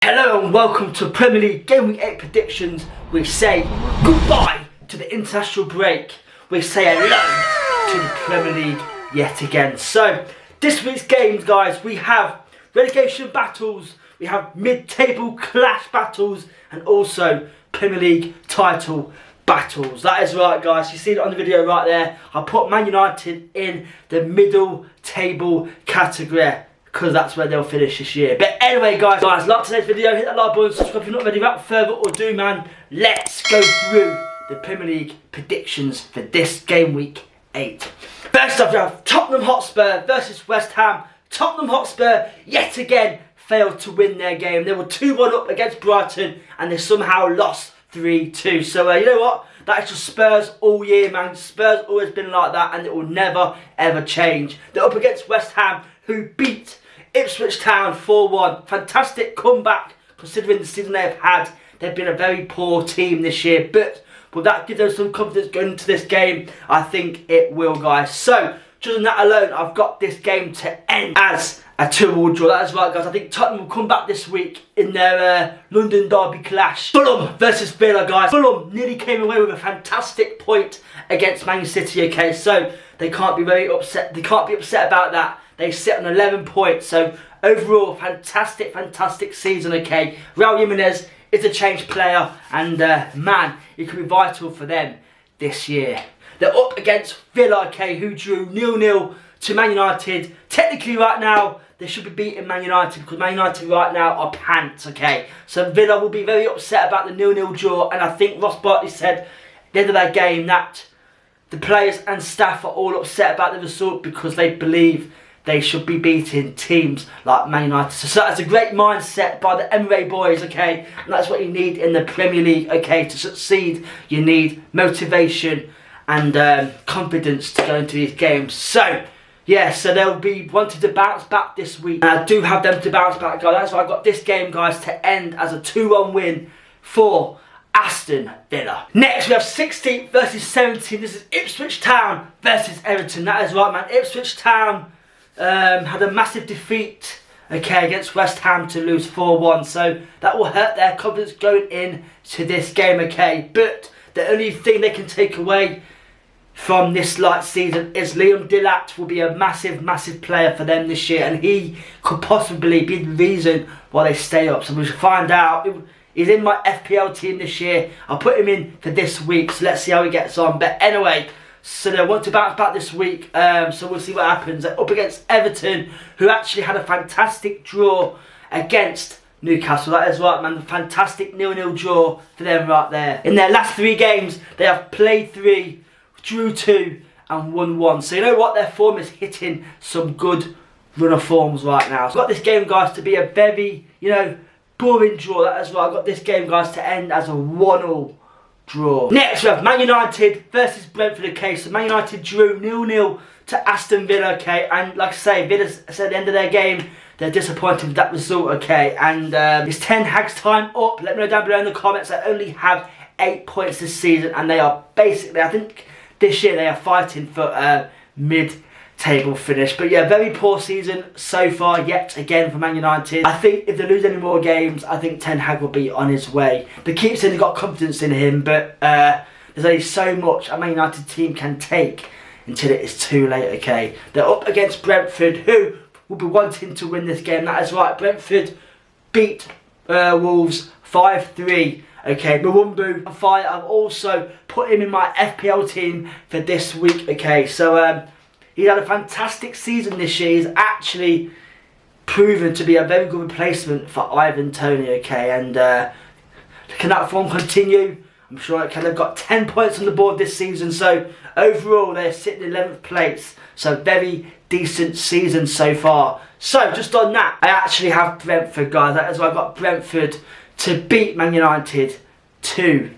Hello and welcome to Premier League Game Week 8 predictions. We say goodbye to the international break. We say hello to the Premier League yet again. So this week's games, guys, we have relegation battles, we have mid-table clash battles, and also Premier League title battles. That is right, guys. You see it on the video right there. I put Man United in the middle table category, because that's where they'll finish this year. But anyway, guys, like today's video, hit that like button, subscribe if you're not ready. Without further ado, man, let's go through the Premier League predictions for this game week 8. First up, we have Tottenham Hotspur versus West Ham. Tottenham Hotspur, yet again, failed to win their game. They were 2-1 up against Brighton, and they somehow lost 3-2. So, you know what? That is just Spurs all year, man. Spurs always been like that, and it will never, ever change. They're up against West Ham, who beat Ipswich Town 4-1. Fantastic comeback considering the season they've had. They've been a very poor team this year, but will that give them some confidence going into this game? I think it will, guys. So, just on that alone, I've got this game to end as a 2-2 draw. That is right, guys. I think Tottenham will come back this week in their London derby clash. Fulham versus Villa, guys. Fulham nearly came away with a fantastic point against Man City, okay? So, they can't be very upset. They can't be upset about that. They sit on 11 points. So, overall, fantastic season, okay? Raul Jimenez is a changed player, and man, it could be vital for them this year. They're up against Villa, okay, who drew 0-0 to Man United. Technically, right now, they should be beating Man United, because Man United right now are pants, okay? So Villa will be very upset about the 0-0 draw, and I think Ross Barkley said at the end of that game that the players and staff are all upset about the result because they believe they should be beating teams like Man United. So that's a great mindset by the Emre boys, okay? And that's what you need in the Premier League, okay? To succeed, you need motivation and confidence to go into these games. So, yeah, so they'll be wanting to bounce back this week. And I do have them to bounce back, guys. That's why I got this game, guys, to end as a 2-1 win for Aston Villa. Next, we have 16th versus 17th. This is Ipswich Town versus Everton. That is right, man. Ipswich Town had a massive defeat, okay, against West Ham to lose 4-1. So that will hurt their confidence going in to this game, okay. But the only thing they can take away from this season is Liam Delap will be a massive player for them this year, and he could possibly be the reason why they stay up. So we should find out. He's in my FPL team this year. I'll put him in for this week, so let's see how he gets on. But anyway, so they want to bounce back this week, so we'll see what happens. They're up against Everton, who actually had a fantastic draw against Newcastle. That is right, man. The fantastic 0-0 draw for them right there. In their last 3 games, they have played 3, drew 2, and won 1. So you know what? Their form is hitting some good run of forms right now. So I've got this game, guys, to be a very, boring draw. That is right. I've got this game, guys, to end as a 1-1 draw. Next, we have Man United versus Brentford, okay. So Man United drew 0-0 to Aston Villa, okay. And like I say, Villa said at the end of their game, they're disappointed with that result, okay. And it's Ten Hag's time up. Let me know down below in the comments. They only have 8 points this season, and they are basically, I think this year they are fighting for a mid-table finish. But yeah, very poor season so far yet again for Man United. I think if they lose any more games, I think Ten Hag will be on his way. They keep saying they've got confidence in him, but there's only so much a Man United team can take until it is too late, okay. They're up against Brentford, who will be wanting to win this game. That is right, Brentford beat Wolves 5-3. Okay, Mwumbu on fire. I've also put him in my FPL team for this week, okay. So he's had a fantastic season this year. He's actually proven to be a very good replacement for Ivan Toney, okay. And can that form continue? I'm sure it can. They've got 10 points on the board this season. So overall, they're sitting in 11th place. So very decent season so far. So just on that, I actually have Brentford, guys. That is why I've got Brentford to beat Man United 2-0.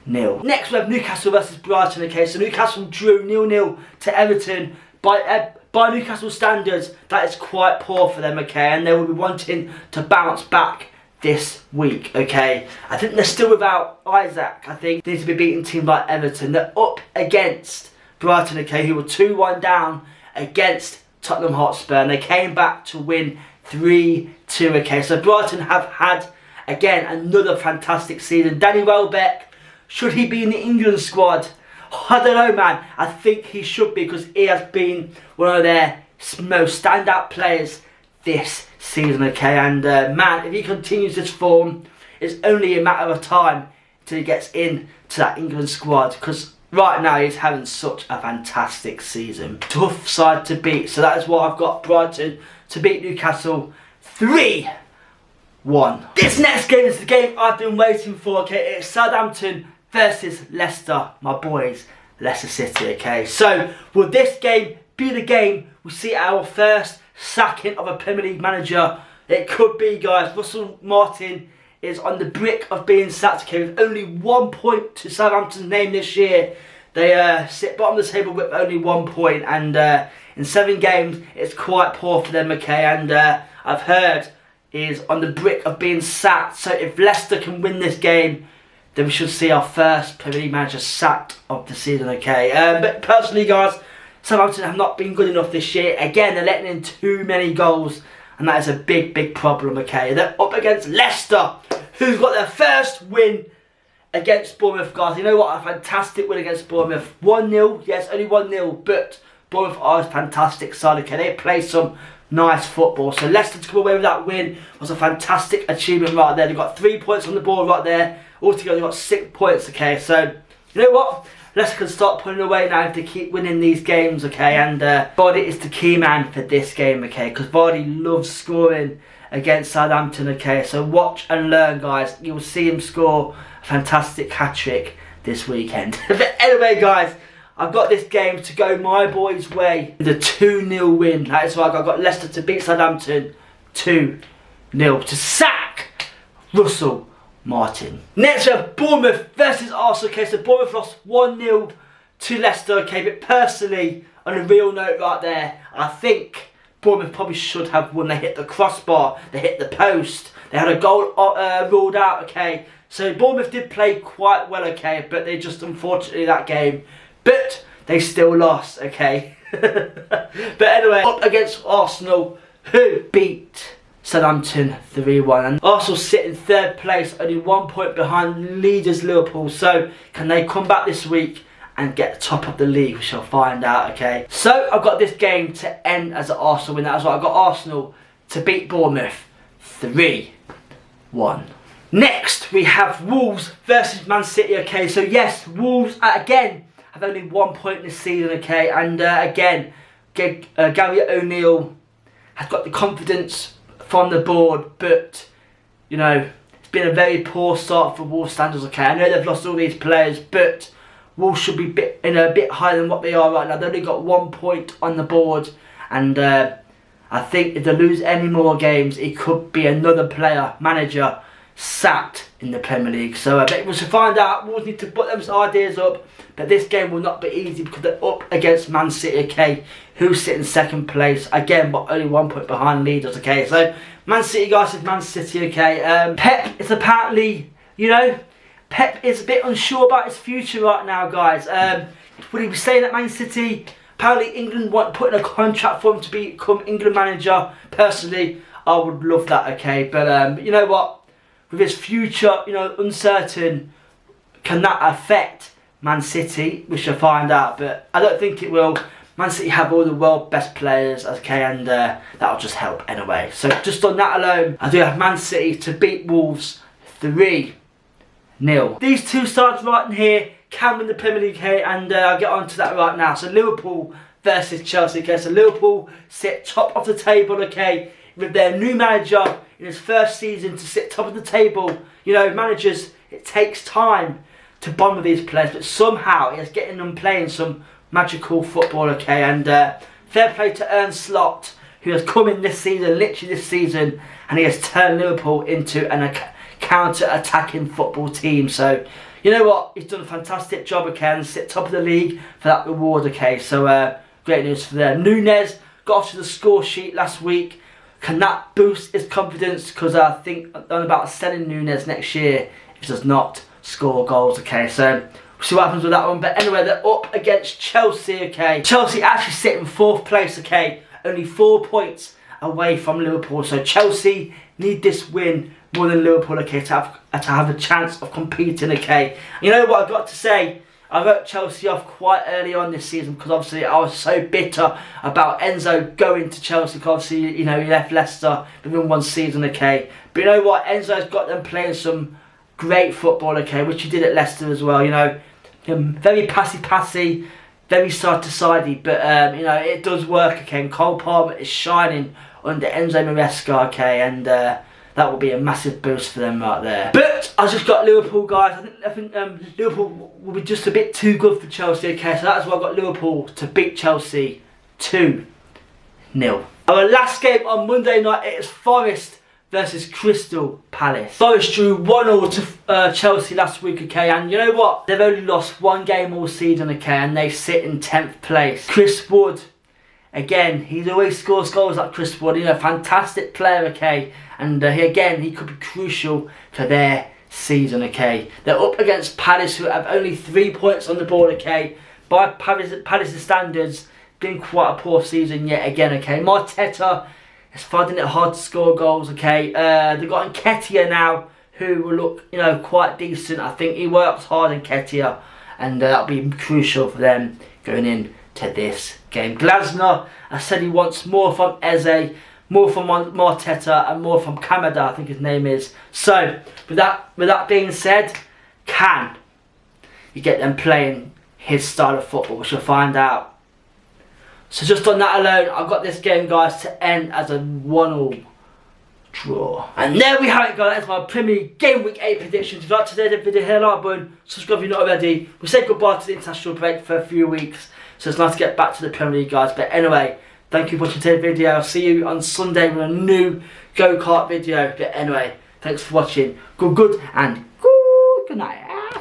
Next, we have Newcastle versus Brighton, okay. So Newcastle drew 0-0 to Everton. By Newcastle standards, that is quite poor for them, okay. And they will be wanting to bounce back this week, okay. I think they're still without Isaac. I think they need to be beating teams like Everton. They're up against Brighton, okay, who were 2-1 down against Tottenham Hotspur, and they came back to win 3-2, okay. So Brighton have had, again, another fantastic season. Danny Welbeck, should he be in the England squad? I don't know, man. I think he should be, because he has been one of their most standout players this season, okay. And man, if he continues this form, it's only a matter of time until he gets into that England squad, because right now he's having such a fantastic season. Tough side to beat, so that is why I've got Brighton to beat Newcastle 3-1. This next game is the game I've been waiting for, okay. It's Southampton versus Leicester, my boys, Leicester City, okay. So will this game be the game we see our first sacking of a Premier League manager? It could be, guys. Russell Martin is on the brink of being sacked, okay, with only 1 point to Southampton's name this year. They sit bottom of the table with only 1 point, and in 7 games it's quite poor for them, okay. And I've heard he's on the brink of being sacked. So if Leicester can win this game, then we should see our first Premier League manager sacked of the season, okay. But personally, guys, Southampton have not been good enough this year. Again, they're letting in too many goals, and that is a big, big problem, okay. They're up against Leicester, who's got their first win against Bournemouth, guys. You know what? A fantastic win against Bournemouth. 1-0, yes, only 1-0, but Bournemouth are a fantastic side, okay. They play some nice football. So Leicester to come away with that win was a fantastic achievement right there. They've got 3 points on the board right there. Altogether, they've got 6 points, okay. So, you know what? Leicester can start pulling away now if they keep winning these games, okay. And Vardy is the key man for this game, okay, because Vardy loves scoring against Southampton, okay. So watch and learn, guys. You'll see him score a fantastic hat-trick this weekend. But anyway, guys, I've got this game to go my boys' way. The 2-0 win. That is why I've got Leicester to beat Southampton 2-0 to sack Russell Martin. Next we have Bournemouth versus Arsenal, okay. So Bournemouth lost 1-0 to Leicester, okay. But personally, on a real note right there, I think Bournemouth probably should have won. They hit the crossbar, they hit the post, they had a goal ruled out, okay. So Bournemouth did play quite well, okay, but they just, unfortunately, that game, but they still lost, okay. But anyway, up against Arsenal, who beat Southampton 3-1. And Arsenal sit in 3rd place, only 1 point behind leaders Liverpool. So can they come back this week and get top of the league? We shall find out, okay. So I've got this game to end as an Arsenal win. That's why I've got Arsenal to beat Bournemouth 3-1. Next we have Wolves versus Man City, okay. So yes, Wolves again have only 1 point this season, okay. And again, Gary O'Neill has got the confidence from the board, but you know, it's been a very poor start for Wolves standards, okay. I know they've lost all these players, but Wolves should be a bit higher than what they are right now. They've only got 1 point on the board, and I think if they lose any more games, it could be another manager sacked in the Premier League. So I bet we should find out. Wolves need to put them ideas up, but this game will not be easy because they're up against Man City, okay, who sit in 2nd place again, but only 1 point behind leaders, okay. So Man City, guys, is Man City, okay. Pep is apparently, you know, Pep is a bit unsure about his future right now, guys. Would he be staying at Man City? Apparently England want putting a contract for him to become England manager. Personally, I would love that, okay. But you know what? With his future, you know, uncertain, can that affect Man City? We shall find out, but I don't think it will. Man City have all the world's best players, okay, and that'll just help anyway. So just on that alone, I do have Man City to beat Wolves 3-0. These two sides right in here can win the Premier League here, and I'll get on to that right now. So Liverpool versus Chelsea, okay. So Liverpool sit top of the table, okay, with their new manager in his first season to sit top of the table. You know, managers, it takes time to bond with these players, but somehow he is getting them playing some magical football, okay. And fair play to Ernst Slot, who has come in this season, literally this season, and he has turned Liverpool into an counter-attacking football team. So you know what, he's done a fantastic job, okay, and sit top of the league for that reward, okay. So great news for them. Nunez got off to the score sheet last week. Can that boost his confidence? Because I think I'm about selling Nunez next year if he does not score goals, okay. So we'll see what happens with that one. But anyway, they're up against Chelsea, okay. Chelsea actually sit in 4th place, okay. Only 4 points away from Liverpool. So Chelsea need this win more than Liverpool, okay, to have a chance of competing, okay. You know what I've got to say? I wrote Chelsea off quite early on this season because obviously I was so bitter about Enzo going to Chelsea because obviously, you know, he left Leicester within one season, okay. But you know what? Enzo's got them playing some great football, okay, which he did at Leicester as well, you know. Very passy, very side-to-sidey, but, you know, it does work, okay. And Cole Palmer is shining under Enzo Maresca, okay, and that will be a massive boost for them right there. But I just got Liverpool, guys. I think Liverpool will be just a bit too good for Chelsea, okay? So that's why I got Liverpool to beat Chelsea 2-0. Our last game on Monday night, it is Forest versus Crystal Palace. Forest drew 1-1 to Chelsea last week, okay? And you know what? They've only lost one game all season, okay? And they sit in 10th place. Chris Wood, again, he always scores goals like Chris Wood. You know, fantastic player, okay? And he could be crucial to their season, okay? They're up against Palace, who have only 3 points on the board, okay? By Palace's standards, been quite a poor season yet again, okay? Arteta is finding it hard to score goals, okay? They've got Nketiah now, who will look, you know, quite decent. I think he works hard in Nketiah, and that'll be crucial for them going into this game. Glasner, I said he wants more from Eze, more from Arteta, and more from Kamada, I think his name is. So, with that being said, can you get them playing his style of football? We shall find out. So just on that alone, I've got this game, guys, to end as a 1-1 draw. And there we have it, guys. That's my Premier League Game Week 8 predictions. If you like today's video, hit the like button, subscribe if you're not already. We say goodbye to the international break for a few weeks, so it's nice to get back to the Premier League, guys. But anyway, thank you for watching today's video. I'll see you on Sunday with a new go-kart video. But anyway, thanks for watching. Good and good night.